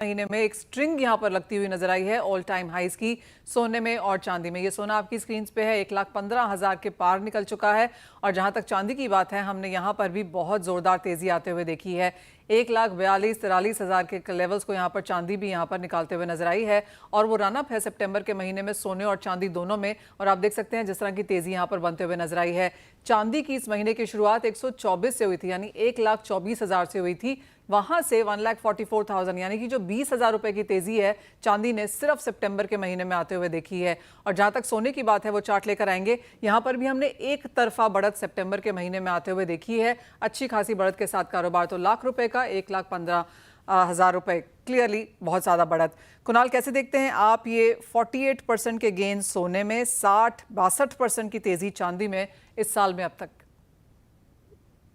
महीने में एक स्ट्रिंग यहां पर लगती हुई नजर आई है ऑल टाइम हाइज की सोने में और चांदी में। ये सोना आपकी स्क्रीन पे है, 1,15,000 के पार निकल चुका है। और जहां तक चांदी की बात है, हमने यहां पर भी बहुत जोरदार तेजी आते हुए देखी है। 1,42-43,000 के लेवल्स को यहां पर चांदी भी यहां पर निकालते हुए नजर आई है। और वो रनअप है सितंबर के महीने में सोने और चांदी दोनों में। और आप देख सकते हैं जिस तरह की तेजी यहां पर बनते हुए नजर आई है। चांदी की इस महीने की शुरुआत 124 से हुई थी, यानी 1,24,000 से हुई थी। वहां से 1,44,000 यानी कि जो 20,000 रुपए की तेजी है चांदी ने सिर्फ सितंबर के महीने में आते हुए देखी है। और जहां तक सोने की बात है, वो चार्ट लेकर आएंगे। यहां पर भी हमने एक तरफा बढ़त सितंबर के महीने में आते हुए देखी है। अच्छी खासी बढ़त के साथ कारोबार तो लाख रुपए का, 1,15,000 रुपए, क्लियरली बहुत ज्यादा बढ़त। कुणाल, कैसे देखते हैं आप ये 48% के गेन सोने में, 60-62% की तेजी चांदी में इस साल में अब तक?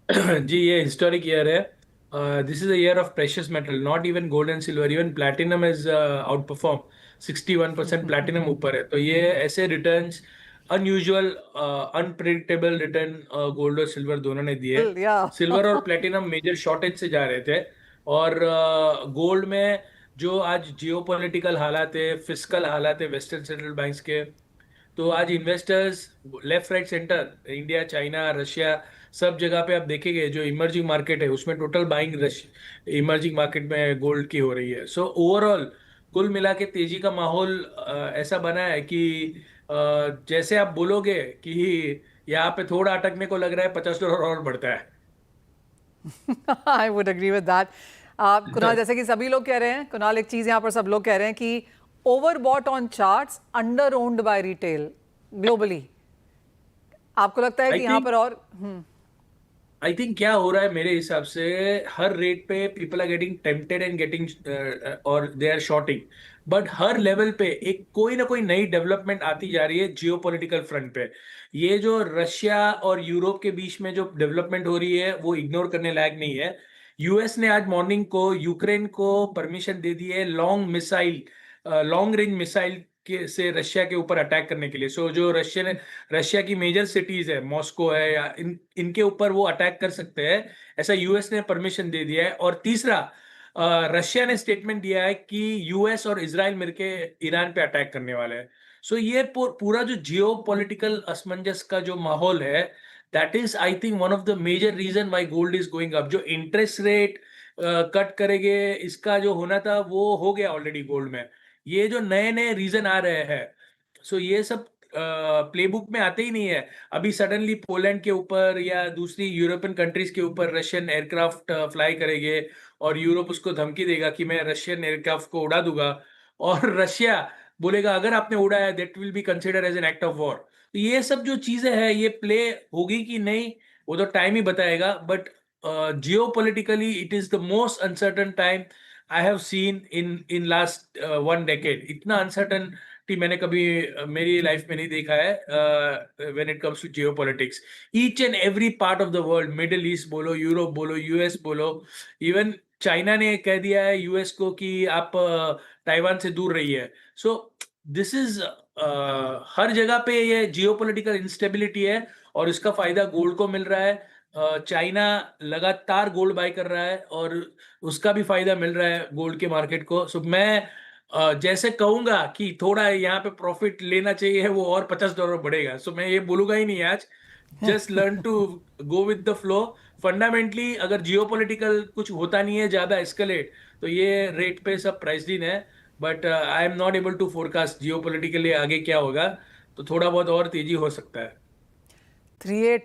जी, ये हिस्टोरिक ईयर है। This is a year of precious metal, not even gold and silver, even platinum is out perform. 61% platinum ऊपर है। तो ये ऐसे returns, unusual, unpredictable return gold और सिल्वर दोनों ने दिए। या सिल्वर और प्लैटिनम मेजर शॉर्टेज से जा रहे थे। और गोल्ड में जो आज जियोपॉलिटिकल हालात है, फिस्कल हालात है वेस्टर्न सेंट्रल बैंक्स के, तो आज investors left right centre, India, China, Russia, सब जगह पे आप देखेंगे जो इमर्जिंग मार्केट है उसमें total buying rush emerging market में गोल्ड की हो रही है। सो ओवरऑल कुल मिला के तेजी का माहौल ऐसा बना है कि जैसे आप बोलोगे कि यहाँ पे थोड़ा अटकने को लग रहा है, $50 और बढ़ता है। I would agree with that. Kunal, जैसे कि सभी लोग कह रहे हैं, कुणाल एक चीज यहां पर सब लोग कह रहे हैं कि over bought on charts, under owned by retail globally. आपको लगता है आई कि यहां थिंक पर और आई थिंक क्या हो रहा है मेरे हिसाब से, हर रेट पे people are getting tempted and getting, और दे आर शॉर्टिंग। बट हर लेवल पे एक कोई ना कोई नई डेवलपमेंट आती जा रही है जियो पॉलिटिकल फ्रंट पे। ये जो रशिया और यूरोप के बीच में जो डेवलपमेंट हो रही है वो इग्नोर करने लायक नहीं है। यूएस ने आज मॉर्निंग को यूक्रेन को परमिशन दे दी है लॉन्ग रेंज मिसाइल के से रशिया के ऊपर अटैक करने के लिए। सो जो रशिया की मेजर सिटीज है, मॉस्को है, या इनके ऊपर वो अटैक कर सकते हैं, ऐसा यूएस ने परमिशन दे दिया है। और तीसरा, रशिया ने स्टेटमेंट दिया है कि यूएस और इजराइल मिलके ईरान पे अटैक करने वाले हैं। सो ये पूरा जो जियो पॉलिटिकल असमंजस का जो माहौल है, that is I think one of the major reason why gold is going up. जो इंटरेस्ट रेट कट करेंगे, इसका जो होना था वो हो गया ऑलरेडी गोल्ड में। ये जो नए नए रीजन आ रहे हैं, सो ये सब प्लेबुक में आते ही नहीं है। अभी सडनली पोलैंड के ऊपर या दूसरी यूरोपियन कंट्रीज के ऊपर रशियन एयरक्राफ्ट फ्लाई करेंगे, और यूरोप उसको धमकी देगा कि मैं रशियन एयरक्राफ्ट को उड़ा दूंगा। और रशिया बोलेगा अगर आपने उड़ाया that will be consider as an act of war. तो ये सब जो चीजें हैं, ये प्ले होगी कि नहीं वो तो टाइम ही बताएगा। But geopolitically it is the most uncertain time I have seen in last 1 decade. इतना अनसर्टनिटी मैंने कभी मेरी लाइफ में नहीं देखा है when it comes to geopolitics. Each and every part of the world, middle east बोलो, Europe बोलो, यूएस बोलो, इवन चाइना ने कह दिया है यूएस को कि आप ताइवान से दूर रहिए। सो दिस इज हर जगह पे ये जियो पॉलिटिकल इंस्टेबिलिटी है, और इसका फायदा गोल्ड को मिल रहा है। चाइना लगातार गोल्ड बाय कर रहा है और उसका भी फायदा मिल रहा है गोल्ड के मार्केट को। सो मैं जैसे कहूंगा कि थोड़ा यहाँ पे प्रॉफिट लेना चाहिए, वो और $50 बढ़ेगा। सो मैं ये बोलूंगा ही नहीं आज। Just learn to go with the flow. Fundamentally अगर जियोपॉलिटिकल कुछ होता नहीं है ज्यादा एस्केलेट, तो ये रेट पे सब प्राइस्ड इन है। But I am not able to forecast geopolitically आगे क्या होगा। तो थोड़ा बहुत और तेजी हो सकता है। 38